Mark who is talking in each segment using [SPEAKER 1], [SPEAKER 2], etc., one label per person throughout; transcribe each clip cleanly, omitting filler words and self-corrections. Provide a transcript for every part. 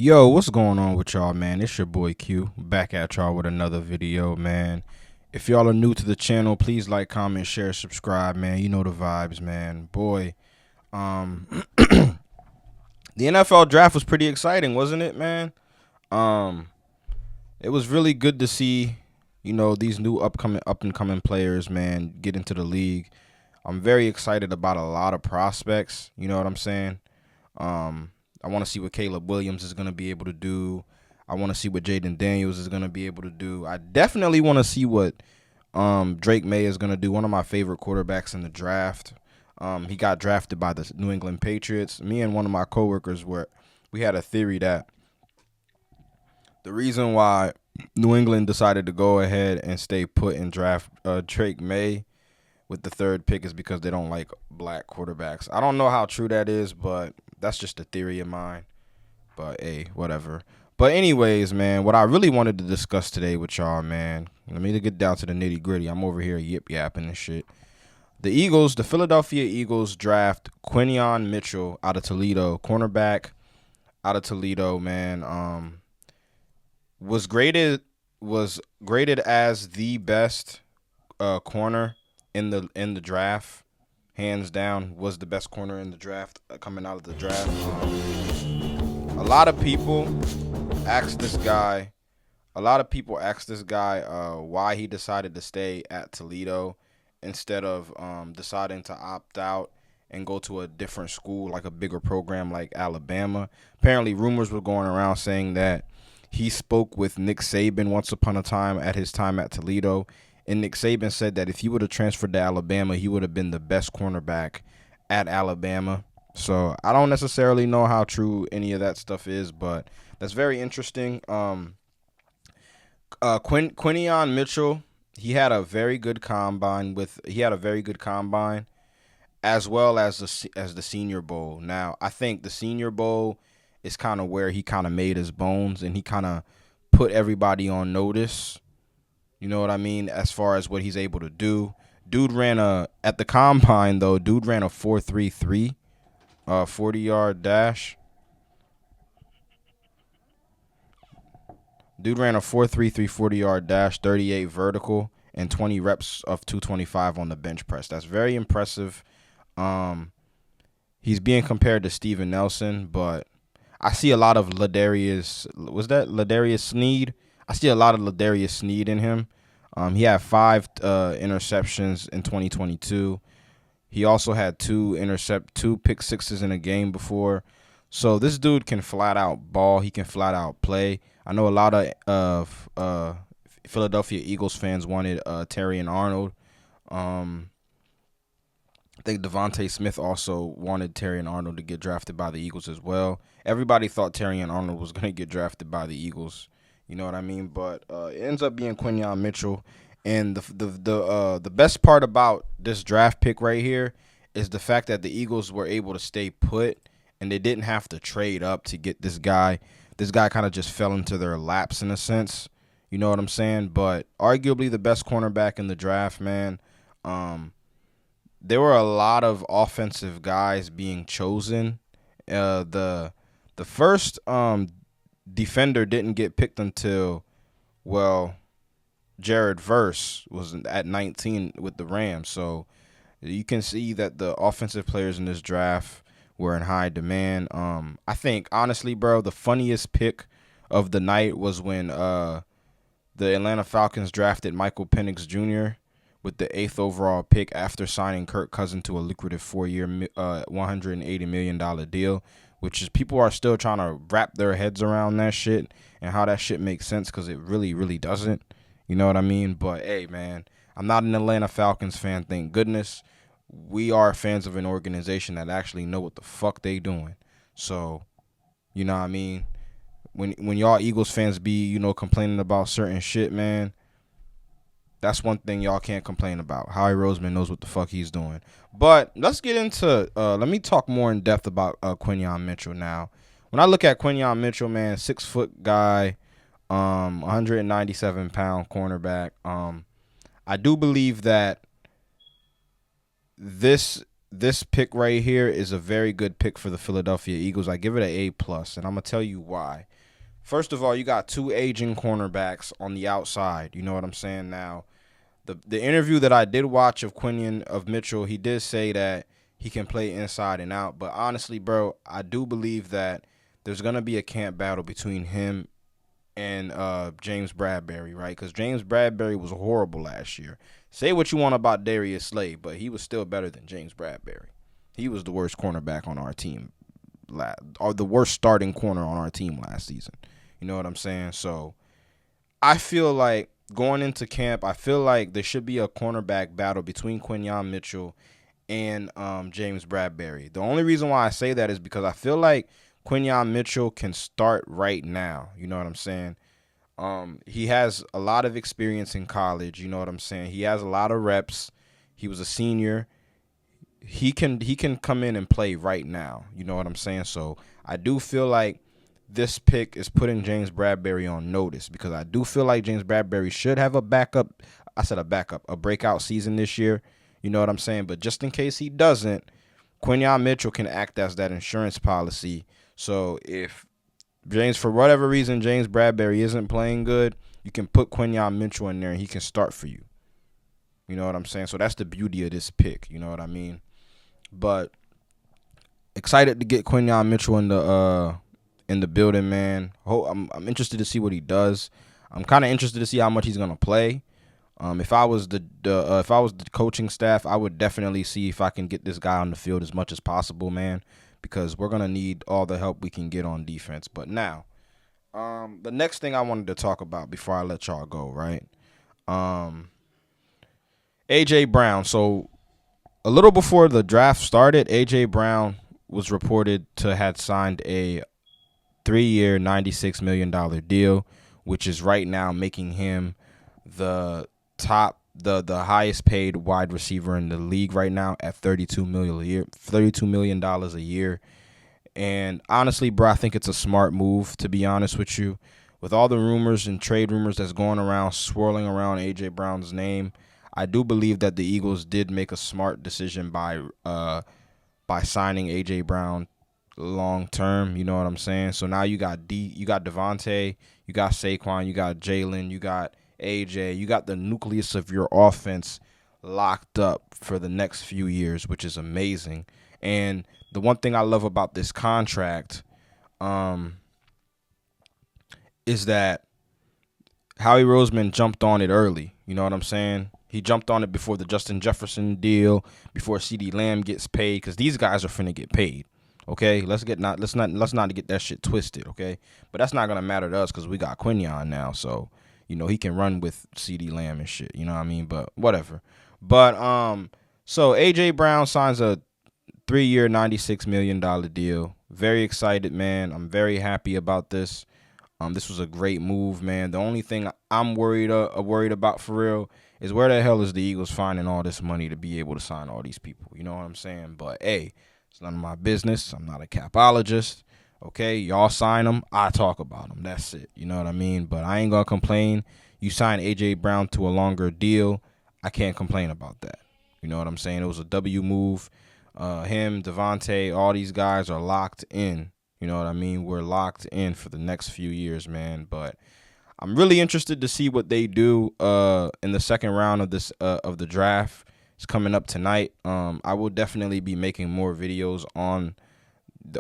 [SPEAKER 1] Yo, what's going on with y'all, man? It's your boy Q, back at y'all with another video, man. If y'all are new to the channel, please like, comment, share, subscribe, man. You know the vibes, man. Boy, the NFL draft was pretty exciting, wasn't it, man? Um, it was really good to see, these new up and coming players, man, get into the league. I'm very excited about a lot of prospects. You know what I'm saying? I want to see what Caleb Williams is going to be able to do. I want to see what Jaden Daniels is going to be able to do. I definitely want to see what Drake May is going to do. One of my favorite quarterbacks in the draft. He got drafted by the New England Patriots. Me and one of my coworkers we had a theory that the reason why New England decided to go ahead and stay put and draft Drake May with the third pick is because they don't like black quarterbacks. I don't know how true that is, but that's just a theory of mine. But hey, whatever. But anyways, man, what I really wanted to discuss today with y'all, man, let me get down to the nitty gritty. I'm over here yip yapping and shit. The Philadelphia Eagles draft Quinyon Mitchell out of Toledo, cornerback out of Toledo, man. Was graded as the best corner in the draft. Hands down, was the best corner in the draft coming out of the draft. A lot of people asked this guy. Why he decided to stay at Toledo instead of deciding to opt out and go to a different school, like a bigger program like Alabama. Apparently, rumors were going around saying that he spoke with Nick Saban once upon a time at his time at Toledo. And Nick Saban said that if he would have transferred to Alabama, he would have been the best cornerback at Alabama. So I don't necessarily know how true any of that stuff is, but that's very interesting. Quinyon Mitchell, he had a very good combine as well as the Senior Bowl. Now I think the Senior Bowl is kind of where he kind of made his bones and he kind of put everybody on notice. You know what I mean? As far as what he's able to do. At the combine though, dude ran a 4.33, 40-yard dash. Dude ran a 4.33 40-yard dash, 38 vertical, and 20 reps of 225 on the bench press. That's very impressive. He's being compared to Steven Nelson, but I see a lot of Ladarius Sneed? I see a lot of Ladarius Sneed in him. He had 5 interceptions in 2022. He also had 2 pick sixes in a game before. So this dude can flat out ball. He can flat out play. I know a lot of Philadelphia Eagles fans wanted Terrion Arnold. I think Devontae Smith also wanted Terrion Arnold to get drafted by the Eagles as well. Everybody thought Terrion Arnold was going to get drafted by the Eagles. You know what I mean? But it ends up being Quinyon Mitchell. And the best part about this draft pick right here is the fact that the Eagles were able to stay put and they didn't have to trade up to get this guy. This guy kind of just fell into their laps in a sense. You know what I'm saying? But arguably the best cornerback in the draft, man. There were a lot of offensive guys being chosen. The first defender didn't get picked until, Jared Verse was at 19 with the Rams. So you can see that the offensive players in this draft were in high demand. I think, honestly, bro, the funniest pick of the night was when the Atlanta Falcons drafted Michael Penix Jr. with the 8th overall pick after signing Kirk Cousins to a lucrative 4-year, $180 million deal, which is people are still trying to wrap their heads around that shit and how that shit makes sense because it really, really doesn't. You know what I mean? But, hey, man, I'm not an Atlanta Falcons fan, thank goodness. We are fans of an organization that actually know what the fuck they doing. So, you know what I mean? When y'all Eagles fans be, complaining about certain shit, man, that's one thing y'all can't complain about. Howie Roseman knows what the fuck he's doing. But let's get into let me talk more in depth about Quinyon Mitchell now. When I look at Quinyon Mitchell, man, 6-foot guy, 197-pound cornerback. I do believe that this this pick right here is a very good pick for the Philadelphia Eagles. I give it an A+, and I'm gonna tell you why. First of all, you got two aging cornerbacks on the outside. You know what I'm saying? Now, the interview that I did watch of Mitchell, he did say that he can play inside and out. But honestly, bro, I do believe that there's gonna be a camp battle between him and James Bradberry, right? Because James Bradberry was horrible last year. Say what you want about Darius Slay, but he was still better than James Bradberry. He was the worst cornerback on our team, or the worst starting corner on our team last season. You know what I'm saying? So I feel like going into camp, I feel like there should be a cornerback battle between Quinyon Mitchell and James Bradberry. The only reason why I say that is because I feel like Quinyon Mitchell can start right now. You know what I'm saying? He has a lot of experience in college. You know what I'm saying? He has a lot of reps. He was a senior. He can come in and play right now. You know what I'm saying? So I do feel like this pick is putting James Bradberry on notice, because I do feel like James Bradberry should have a breakout season this year. You know what I'm saying? But just in case he doesn't, Quinyon Mitchell can act as that insurance policy. So if for whatever reason, James Bradberry isn't playing good, you can put Quinyon Mitchell in there and he can start for you. You know what I'm saying? So that's the beauty of this pick. You know what I mean? But excited to get Quinyon Mitchell in the building, man. I'm interested to see what he does. I'm kind of interested to see how much he's gonna play. If I was the coaching staff, I would definitely see if I can get this guy on the field as much as possible, man, because we're gonna need all the help we can get on defense. But now, the next thing I wanted to talk about before I let y'all go, right? AJ Brown. So a little before the draft started, AJ Brown was reported to had signed a 3-year, $96 million deal, which is right now making him the highest paid wide receiver in the league right now at $32 million a year. And honestly, bro, I think it's a smart move, to be honest with you. With all the rumors and trade rumors that's going around, swirling around AJ Brown's name, I do believe that the Eagles did make a smart decision by signing AJ Brown long term. You know what I'm saying? So now you got Devontae, you got Saquon, you got Jalen, you got AJ, you got the nucleus of your offense locked up for the next few years, which is amazing. And the one thing I love about this contract is that Howie Roseman jumped on it early. You know what I'm saying? He jumped on it before the Justin Jefferson deal, before CeeDee Lamb gets paid, because these guys are finna get paid. Okay, let's not get that shit twisted. Okay, but that's not gonna matter to us because we got Quinyon now, so you know he can run with CeeDee Lamb and shit. You know what I mean? But whatever. But so AJ Brown signs a 3-year, $96 million deal. Very excited, man. I'm very happy about this. This was a great move, man. The only thing I'm worried about for real is where the hell is the Eagles finding all this money to be able to sign all these people? You know what I'm saying? But hey, it's none of my business. I'm not a capologist. Okay, y'all sign them, I talk about them. That's it. You know what I mean? But I ain't gonna complain. You sign AJ Brown to a longer deal, I can't complain about that. You know what I'm saying? It was a W move. Him, Devontae, all these guys are locked in. You know what I mean? We're locked in for the next few years, man. But I'm really interested to see what they do in the second round of the draft. It's coming up tonight. I will definitely be making more videos on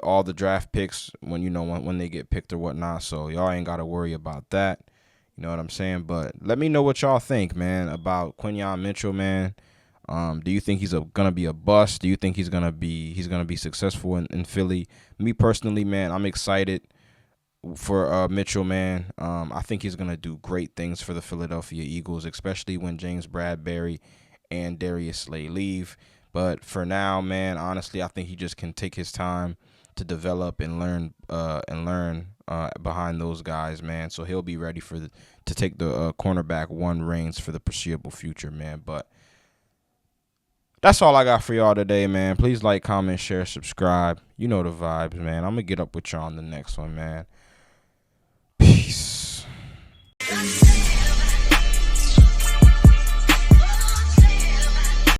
[SPEAKER 1] all the draft picks when they get picked or whatnot. So y'all ain't got to worry about that. You know what I'm saying? But let me know what y'all think, man, about Quinyon Mitchell, man. Do you think he's gonna be a bust? Do you think he's gonna be successful in Philly? Me personally, man, I'm excited for Mitchell, man. I think he's gonna do great things for the Philadelphia Eagles, especially when James Bradberry and Darius Slay leave. But for now, man, honestly, I think he just can take his time to develop and learn behind those guys, man. So he'll be ready to take the cornerback one reins for the foreseeable future, man. But that's all I got for y'all today, man. Please like, comment, share, subscribe. You know the vibes, man. I'm going to get up with y'all on the next one, man.